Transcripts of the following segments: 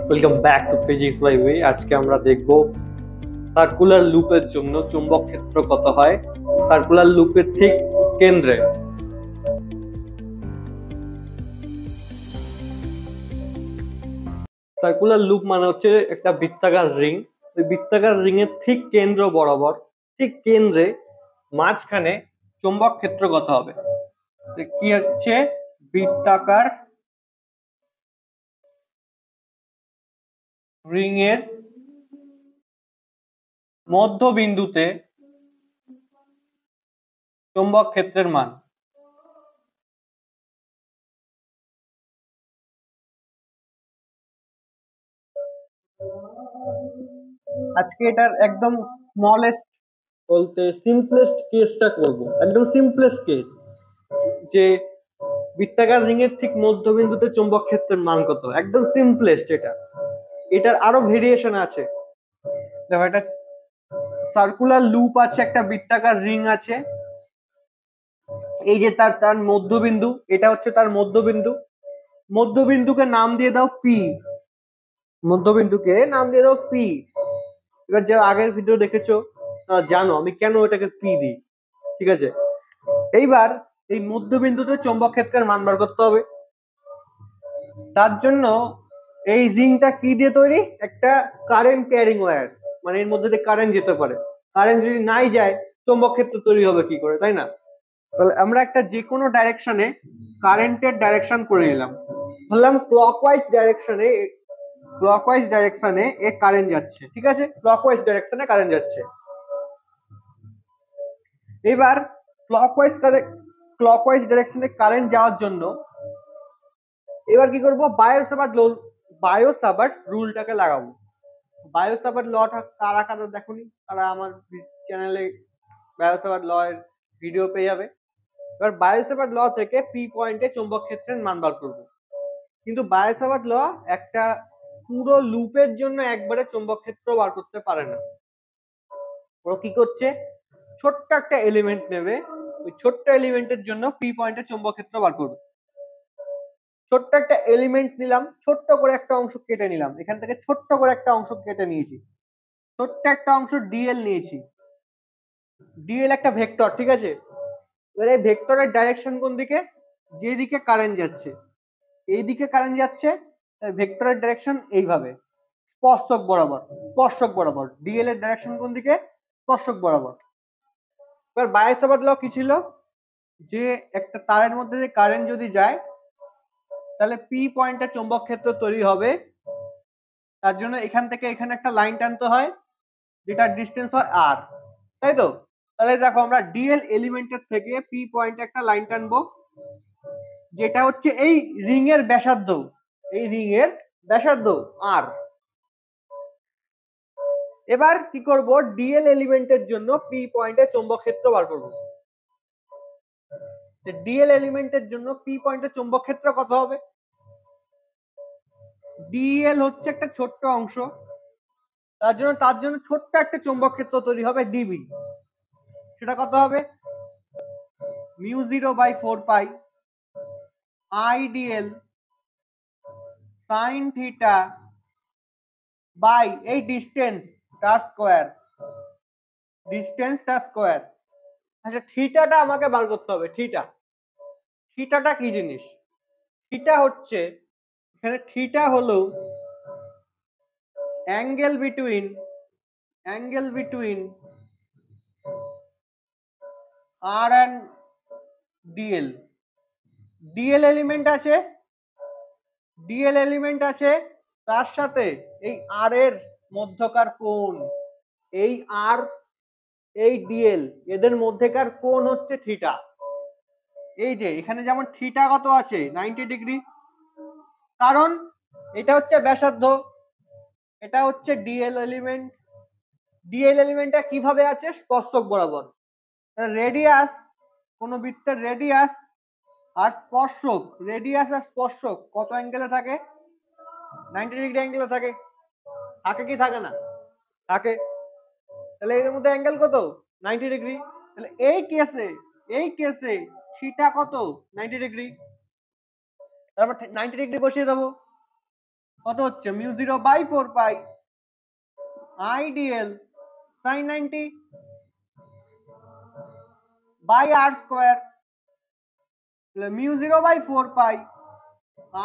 Welcome back to physics by way. আজকে আমরা দেখব সার্কুলার লুপের জন্য চুম্বক ক্ষেত্র কত হয় সার্কুলার লুপের ঠিক কেন্দ্রে। সার্কুলার লুপ মানে হচ্ছে একটা বৃত্তাকার রিং। ওই বৃত্তাকার রিং এর ঠিক কেন্দ্র বরাবর, ঠিক কেন্দ্রে মাঝখানে চুম্বক ক্ষেত্র কত হবে। কি হচ্ছে বৃত্তাকার রিং এর মধ্যবিন্দুতে চুম্বক ক্ষেত্রের মান। আজকে এটার একদম স্মলেস্ট বলতে সিম্পলেস্ট কেসটা করব, একদম সিম্পলেস্ট কেস, যে বৃত্তাকার রিং এর ঠিক মধ্যবিন্দুতে চুম্বক ক্ষেত্রের মান কত। একদম সিম্পলেস্ট এটা। এটার আরো ভেরিয়েশন আছে। দেখো, একটা সার্কুলার লুপ আছে, একটা বৃত্তাকার রিং আছে, এই যে তার তার মধ্যবিন্দু, এটা হচ্ছে তার মধ্যবিন্দু। মধ্যবিন্দুকে নাম দিয়ে দাও পি। মধ্যবিন্দুকে নাম দিয়ে দাও পি। এবার যে আগের ভিডিও দেখেছো জানো আমি কেন এটাকে পি দিই, ঠিক আছে। এইবার এই মধ্যবিন্দুতে চৌম্বক ক্ষেত্রের মান বার করতে হবে। তার জন্য এই রিংটা কি দিয়ে তৈরি? একটা কারেন্ট ক্যারিং ওয়্যার, মানে এর মধ্যে দিয়ে কারেন্ট যেতে পারে। কারেন্ট যদি নাই যায় চৌম্বক ক্ষেত্র তৈরি হবে কি করে, তাই না? তাহলে আমরা একটা যে কোনো ডাইরেকশনে কারেন্টের ডাইরেকশন করে নিলাম। ধরলাম ক্লকওয়াইজ ডাইরেকশনে এ কারেন্ট যাচ্ছে, ঠিক আছে, ক্লকওয়াইজ ডাইরেকশনে কারেন্ট যাচ্ছে। এবার ক্লকওয়াইজ ডাইরেকশনে কারেন্ট যাওয়ার জন্য এবার কি করব? বায়োসাভার্ট রুলটাকে লাগাবো। বায়োসাভার্ট লটা কারা কারা দেখোনি, তারা আমার চ্যানেলে বায়োসাভার্ট ল এর ভিডিও পেয়ে যাবে। এবার বায়োসাভার্ট ল থেকে পি পয়েন্টে চৌম্বক ক্ষেত্রের মান বার করব। কিন্তু বায়োসাভার্ট ল একটা পুরো লুপের জন্য একবারে চৌম্বক ক্ষেত্র বার করতে পারে না। ও কি করছে? ছোট্ট একটা এলিমেন্ট নেবে, ওই ছোট্ট এলিমেন্টের জন্য পি পয়েন্টে চৌম্বক ক্ষেত্র বার করবে। ছোট্ট একটা এলিমেন্ট নিলাম, ছোট্ট করে একটা অংশ কেটে নিলাম, এখান থেকে ছোট্ট করে একটা অংশ কেটে নিয়েছি, ছোট্ট একটা অংশ ডিএল নিয়েছি। ডিএল একটা ভেক্টর, ঠিক আছে। এবার এই ভেক্টরের ডাইরেকশন কোন দিকে? যেদিকে কারেন্ট যাচ্ছে, এই দিকে কারেন্ট যাচ্ছে, ভেক্টরের ডাইরেকশন এইভাবে স্পর্শক বরাবর। স্পর্শক বরাবর ডিএল এর ডাইরেকশন কোন দিকে? স্পর্শক বরাবর। এবার বায়োসাভার্ট ল কি ছিল? যে একটা তারের মধ্যে যে কারেন্ট যদি যায় তাহলে পি পয়েন্টে চৌম্বক ক্ষেত্র তৈরি হবে। তার জন্য এখান থেকে এখানে একটা লাইন টানতে হয়, যেটার ডিস্টেন্স হয় আর, তাই তো? তাহলে দেখো, আমরা ডিএল এলিমেন্টের থেকে পি পয়েন্টে একটা লাইন টানবো, যেটা হচ্ছে এই রিং এর ব্যাসার্ধ। এই রিং এর ব্যাসার্ধ আর। এবার কি করব? ডিএল এলিমেন্টের জন্য পি পয়েন্টে চৌম্বক ক্ষেত্র বার করব। ডিএল এলিমেন্টের জন্য পি পয়েন্টে চৌম্বক ক্ষেত্র কত হবে? ডিএল হচ্ছে একটা ছোট্ট অংশ, তার জন্য ছোট্ট একটা চৌম্বক ক্ষেত্র তৈরি হবে ডিবি। সেটা কত হবে? Mu 0/4 pi IDL sine theta by এই ডিস্টেন্সটা স্কোয়ার। আচ্ছা, থিটাটা আমাকে বার করতে হবে। থিটাটা কি জিনিস? থিটা হচ্ছে, এখানে থিটা হলো angle between R and DL. DL element আছে, তার সাথে এই আর এর মধ্যকার কোণ, এই আর এই ডিএল এদের মধ্যেকার কোণ হচ্ছে থিটা। এই যে এখানে যেমন থিটা কত আছে? 90 ডিগ্রি। কারণ এটা হচ্ছে ব্যাসার্ধ, এটা হচ্ছে ডিএল এলিমেন্টটা কিভাবে আছে? স্পর্শক বরাবর। রেডিয়াস, কোন বৃত্তের রেডিয়াস আর স্পর্শক কত অ্যাঙ্গেলে থাকে? 90 ডিগ্রি অ্যাঙ্গেলে থাকে। থাকে কি থাকে না? থাকে। তাহলে এর মধ্যে অ্যাঙ্গেল কত? 90 ডিগ্রি। তাহলে এই কেসে থিটা কত? 90 ডিগ্রি। তারপর 90 ডিগ্রি বসিয়ে দেবো। কত হচ্ছে mu 0/4 pi I DL sine 90 by R square mu 0/4 pi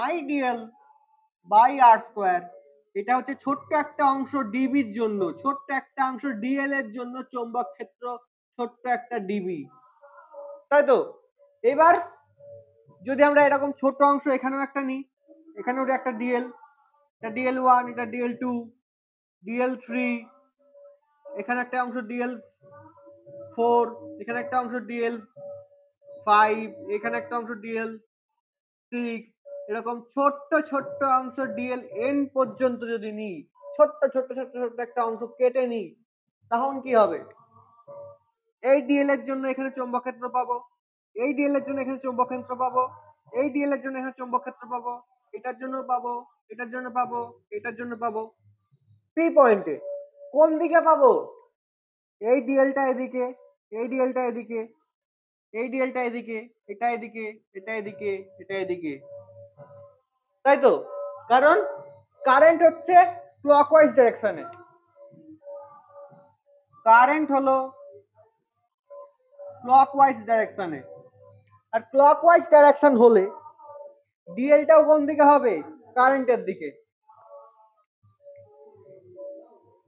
I DL by R square. এটা হচ্ছে ছোট্ট একটা অংশ ডিবির জন্য, ছোট্ট একটা অংশ ডিএল এর জন্য চৌম্বক ক্ষেত্র ছোট্ট একটা ডিবি, তাই তো। এবার যদি আমরা এরকম ছোট অংশ এখানেও একটা নিই, এখানেও একটা ডিএল, এটা ডিএল 1, এটা ডিএল 2, ডিএল 3, এখানে একটা অংশ ডিএল 4, এখানে একটা অংশ ডিএল 5, এখানে একটা অংশ ডিএল 6, এরকম ছোট্ট ছোট্ট অংশ ডিএল এন পর্যন্ত যদি নিই, ছোট্ট ছোট্ট ছোট্ট ছোট্ট একটা অংশ কেটে নিই, তখন কি হবে? এই ডিএল এর জন্য এখানে চৌম্বক ক্ষেত্র পাবো, এই ডিএল এর জন্য এখানে চৌম্বক ক্ষেত্র পাবো, এই ডিএল এর জন্য এখানে চৌম্বক ক্ষেত্র পাবো, এটার জন্য পাবো, এটার জন্য পাবো, এটার জন্য পাবো। পি পয়েন্টে কোন দিকে পাবো? এই ডিএলটা এদিকে, এই ডিএলটা এদিকে, এই ডিএলটা এদিকে, এটা এদিকে, এটা এদিকে, এটা এদিকে, তাই তো। কারণ কারেন্ট হচ্ছে ক্লকওয়াইজ ডাইরেকশনে, কারেন্ট হলো ক্লকওয়াইজ ডাইরেকশনে, আর ক্লকওয়াইজ ডাইরেকশন হলে ডিএলটাও কোন দিকে হবে? কারেন্টের দিকে,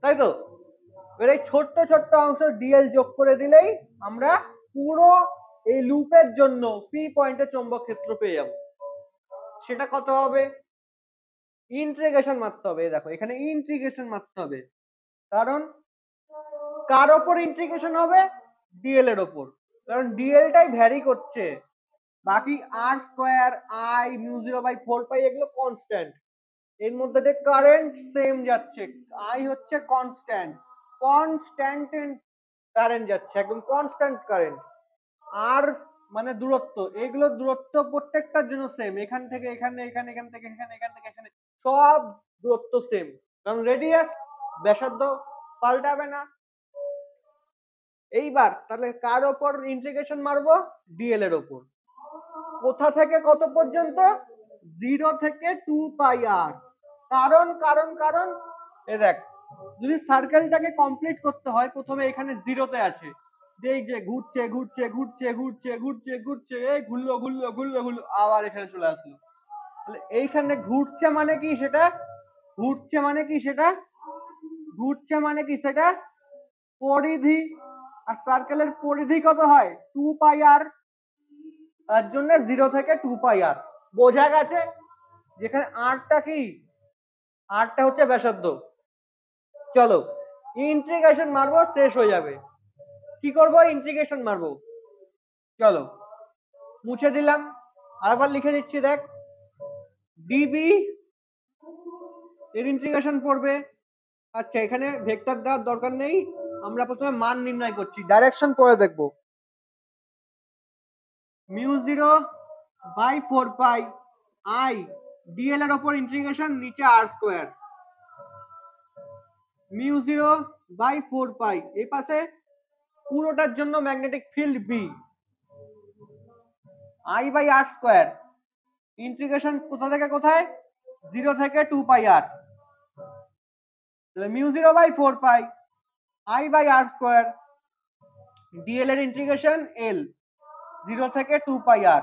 তাই তো। এবার এই ছোট্ট ছোট্ট অংশ ডিএল যোগ করে দিলেই আমরা পুরো এই লুপের জন্য পি পয়েন্টে চৌম্বক ক্ষেত্র পেয়ে যাব। সেটা কত হবে? ইন্টিগ্রেশন মারতে হবে, দেখো এখানে ইন্টিগ্রেশন মারতে হবে। কারণ কার ওপর ইন্টিগ্রেশন হবে? ডিএল এর ওপর, কারণ ডিএলটাই ভ্যারি করছে, বাকি আর স্কোয়ার আই মিউ 0/4 পাই এগুলো কনস্ট্যান্ট, এর মধ্যে দিয়ে কারেন্ট সেম যাচ্ছে, আই হচ্ছে কনস্ট্যান্ট, কনস্ট্যান্ট কারেন্ট যাচ্ছে, একদম কনস্ট্যান্ট কারেন্ট। আর মানে দূরত্ব, এগুলো দূরত্ব প্রত্যেকটার জন্য সেম, এখান থেকে এখানে, এখানে, এখান থেকে এখানে, এখান থেকে এখানে, সব দূরত্ব সেম, কারণ রেডিয়াস ব্যাসার্ধ পাল্টাবে না। এইবার তাহলে কার ওপর ইন্টিগ্রেশন মারবো? ডিএল এর ওপর। কোথা থেকে কত পর্যন্ত? 0 থেকে 2 পাই আর। কারণ কারণ কারণ এ দেখ, যদি সার্কেলটাকে কমপ্লিট করতে হয় প্রথমে এখানে জিরোতে আছে, এই যে ঘুরছে ঘুরছে ঘুরছে ঘুরছে ঘুরছে ঘুরছে, এই ঘুরলো ঘুরলো ঘুরলো ঘুরলো, আবার এখানে চলে আসলো। তাহলে এইখানে ঘুরছে মানে কি সেটা? ঘুরছে মানে কি সেটা? ঘুরছে মানে কি সেটা? পরিধি। আর সার্কেলের পরিধি কত হয়? 2 পাই আর, তার জন্য 0 থেকে 2 পাই আর। বোঝা গেছে? যেখানে আরটা কি? আরটা হচ্ছে ব্যাসার্ধ। চলো ইন্টিগ্রেশন মারবো, শেষ হয়ে যাবে। কি করব? ইন্টিগ্রেশন মারবো। চলো মুছে দিলাম, আরেকবার লিখে দিচ্ছি, দেখ ডিবি এর ইন্টিগ্রেশন পড়বে। আচ্ছা এখানে ভেক্টর দেওয়ার দরকার নেই, আমরা প্রথমে মান নির্ণয় করছি, ডাইরেকশন পরে দেখব। মিউ 0/4 পাই আই ডিএল এর ওপর ইন্টিগ্রেশন, নিচে আর স্কোয়ার, মিউ 0/4 পাই এই পাশে পুরোটার জন্য magnetic field B, I by R square, integration কোথা থেকে কোথায়? 0 থেকে 2 pi R, mu 0/4 pi I by R square, DL এর ইন্টিগ্রেশন এল, 0 থেকে 2 পাই আর,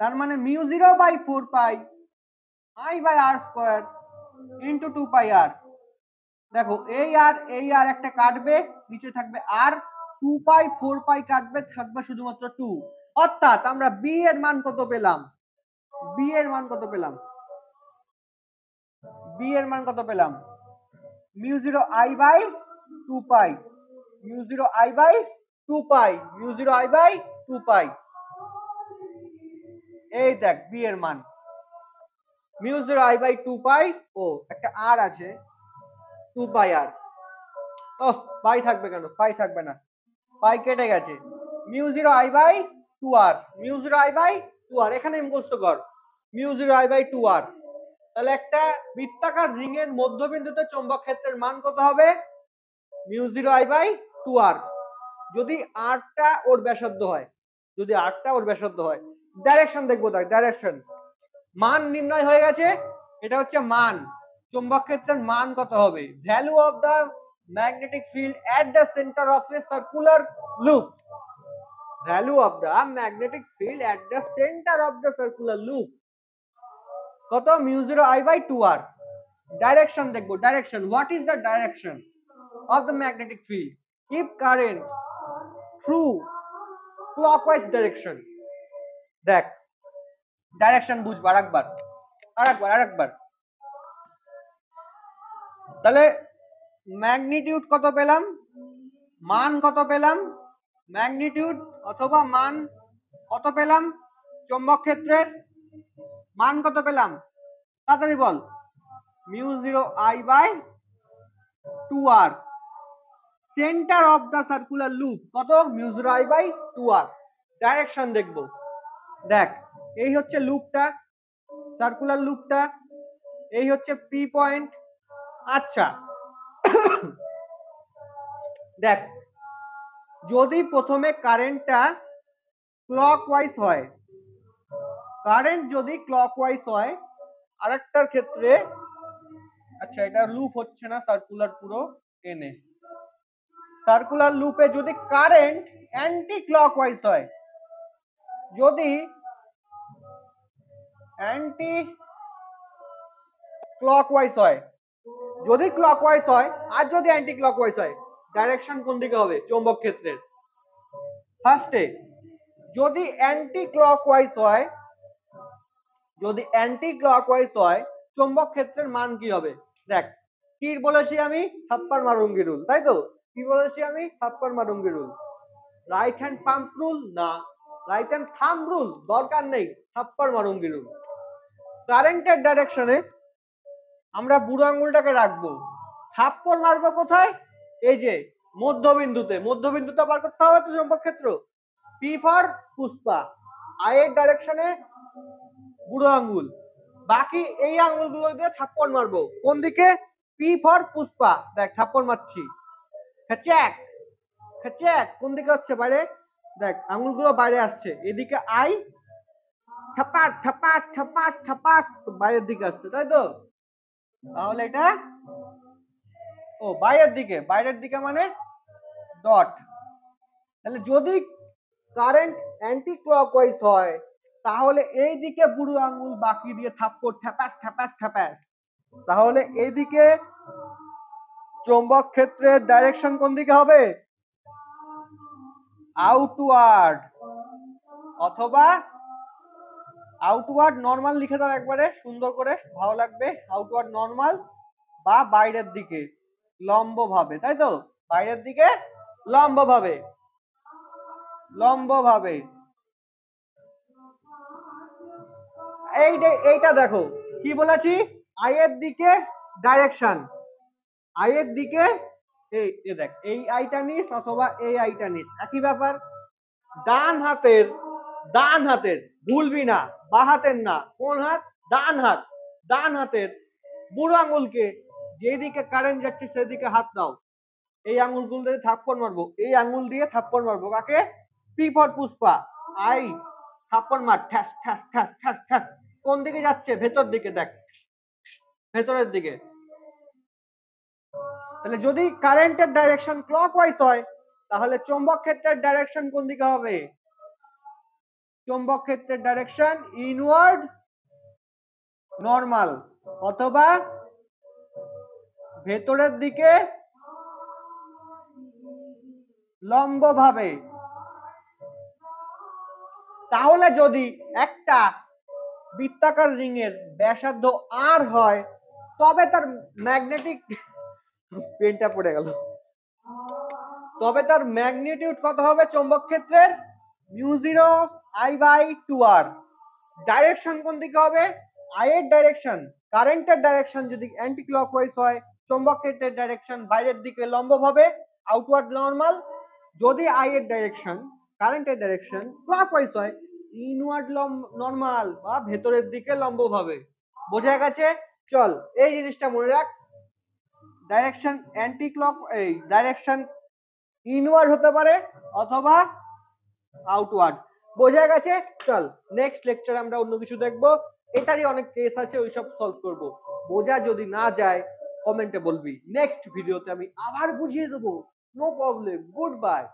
তার মানে mu 0/4 pi I by R square into 2 pi R. দেখো এই আর একটা কাটবে, নিচে থাকবে আর, 2 পাই 4 পাই কাটবে, থাকবে শুধুমাত্র 2। অর্থাৎ আমরা বি এর মান কত পেলাম? বি এর মান কত পেলাম? বি এর মান কত পেলাম? মিউ 0 I/2 পাই, মিউ 0 I/2 পাই, মিউ 0 I/2 পাই। এই দেখ বি এর মান মিউ 0 I/2 পাই, ও একটা আর আছে 2 পাই আর, ও পাই থাকবে কেন? পাই থাকবে না, পাই কেটে গেছে, মিউ 0 I/2 আর, মিউ 0 I/2 আর, এখানে মুখস্থ কর মিউ 0 I/2 আর। তাহলে একটা বৃত্তাকার রিং এর মধ্যবিন্দুতে চৌম্বক ক্ষেত্রের মান কত হবে? মিউ 0 I/2 আর। যদি আরটা ওর ব্যাসার্ধ হয়, যদি আরটা ওর ব্যাসার্ধ হয়। ডাইরেকশন দেখবো, দেখ ডাইরেকশন মান নির্ণয় হয়ে গেছে, এটা হচ্ছে মান, চৌম্বক ক্ষেত্রের মান কত হবে, value of the magnetic field at the centre of A circular loop, value of the magnetic field at the centre of the circular loop কত, μ0I/2r। ডাইরেকশন দেখবো, direction, what is the direction of the magnetic field if current through clockwise direction. দেখ direction বুঝবো আরেকবার। তাহলে magnitude কত পেলাম, মান কত পেলাম, ম্যাগনিটিউড অথবা মান কত পেলাম, চৌম্বক ক্ষেত্রের মান কত পেলাম, তাড়াতাড়ি বল, μ0I/2r। Centre of the circular loop কত, μ0I/2r। ডাইরেকশন দেখবো, দেখ এই হচ্ছে লুপটা, সার্কুলার লুপটা, এই হচ্ছে পি পয়েন্ট। আচ্ছা দেখ যদি প্রথমে কারেন্টটা ক্লকওয়াইজ হয়, কারেন্ট যদি ক্লকওয়াইজ হয়, আরেকটার ক্ষেত্রে, আচ্ছা এটা লুপ হচ্ছে না, সার্কুলার পুরো এনে, সার্কুলার লুপে যদি কারেন্ট অ্যান্টি ক্লকওয়াইজ হয়, যদি অ্যান্টি ক্লকওয়াইজ হয়, যদি ক্লকওয়াইজ হয় আর যদি অ্যান্টি ক্লকওয়াইজ হয়, ডাইরেকশন কোন দিকে হবে চৌম্বক ক্ষেত্রের, ফার্স্টে যদি অ্যান্টি ক্লকওয়াইজ হয়, যদি অ্যান্টি ক্লকওয়াইজ হয় চৌম্বক ক্ষেত্রের মান কি হবে, দেখ কি বলেছি আমি, থাপ্পার মারুঙ্গি রুল, তাই তো, কি বলেছি আমি, থাপ্পার মারুঙ্গি রুল, রাইট হ্যান্ড পাম্প রুল না, রাইট হ্যান্ড থাম্ব রুল দরকার নেই, থাপ্পার মারুঙ্গি রুল। কারেন্টের ডাইরেকশনে আমরা বুড়ো আঙুলটাকে রাখবো, থাপ্পড় মারবো কোথায়, এই যে মধ্যবিন্দুতে, মধ্যবিন্দুতে বার করতে হবে তো চৌম্বক ক্ষেত্র, পি ফর পুষ্পা, আই এর ডাইরেকশনে বুড়ো আঙ্গুল, বাকি এই আঙ্গুলগুলো দিয়ে থাপ্পড় মারবো কোন দিকে, পি ফর পুষ্পা, দেখ থাপ্পড় মারছি, খেচ্যাক খেচ্যাক, কোন দিকে হচ্ছে বাইরে, দেখ আঙ্গুলগুলো বাইরে আসছে, এদিকে আই, ঠাপাস ঠাপাস ঠাপাস ঠাপাস বাইরের দিকে আসছে, তাই তো, তাহলে এটা ও বাইরের দিকে, বাইরের দিকে মানে ডট। তাহলে যদি কারেন্ট অ্যান্টি ক্লকওয়াইজ হয় তাহলে এই দিকে বুড়ো আঙ্গুল বাকি দিয়ে থাপ্পড় ঠাপাস ঠাপাস ঠাপাস, তাহলে এইদিকে চৌম্বক ক্ষেত্রের ডাইরেকশন কোন দিকে হবে, আউটওয়ার্ড, অথবা আউটওয়ার্ড নরমাল লিখে দাও একবারে সুন্দর করে, ভালো লাগবে, আউটওয়ার্ড নরমাল বা বাইরের দিকে লম্ব ভাবে, তাই তো, বাইরের দিকে লম্ব ভাবে, লম্ব ভাবে। এইটা দেখো কি বলেছি, আই এর দিকে ডাইরেকশন, আই এর দিকে এই দেখ এই আইটা নিস অথবা এই আইটা নিস, একই ব্যাপার, ডান হাতের, ডান হাতের ভুলবি না, বা হাতের না, কোন হাত, ডান হাত, ডান হাতের বুড়ো আঙুলকে যেদিকে কারেন্ট যাচ্ছে সেদিকে হাত দাও, এই আঙুলগুলো দিয়ে থাপ্পড় মারবো, এই আঙুল দিয়ে থাপ্পড় মারবো কাকে, পি ফর পুষ্পা, আই, থাপ্পড় মার, ঠ্যাস ঠ্যাস ঠ্যাস ঠ্যাস ঠ্যাস, কোন দিকে যাচ্ছে, ভেতর দিকে, দেখ ভেতরের দিকে। তাহলে যদি কারেন্টের ডাইরেকশন ক্লকওয়াইজ হয় তাহলে চৌম্বক ক্ষেত্রের ডাইরেকশন কোন দিকে হবে, চৌম্বক ক্ষেত্রের ডাইরেকশন ইনওয়ার্ড নরমাল অথবা ভেতরের দিকে লম্ব ভাবে। তাহলে যদি একটা বৃত্তাকার রিং এর ব্যাসার্ধ আর হয় তবে তার ম্যাগনেটিক, পেনটা পড়ে গেল, তবে তার ম্যাগনিটিউড কত হবে চৌম্বক ক্ষেত্রের, μ0I/2r। ডাইরেকশন কোন দিকে হবে, আই এর ডাইরেকশন, কারেন্টের ডাইরেকশন যদি অ্যান্টি ক্লকওয়াইজ হয় চৌম্বক ক্ষেত্রের ডাইরেকশন বাইরের দিকে লম্ব ভাবে, আউটওয়ার্ড নরমাল, যদি আই এর ডাইরেকশন, কারেন্টের ডাইরেকশন ক্লকওয়াইজ হয় ইনওয়ার্ড নরমাল বা ভেতরের দিকে লম্ব ভাবে। বোঝা গেছে, চল এই জিনিসটা মনে রাখ, ডাইরেকশন অ্যান্টি ক্লক, এই ডাইরেকশন ইনওয়ার্ড হতে পারে অথবা আউটওয়ার্ড, বোঝা গেছে। চল নেক্সট লেকচারে আমরা অন্য কিছু দেখবো। এটারই অনেক কেস আছে, ওইসব সলভ করব। বোঝা যদি না যায় কমেন্টে বলবি, নেক্সট ভিডিওতে আমি আবার বুঝিয়ে দেবো। No problem, good by.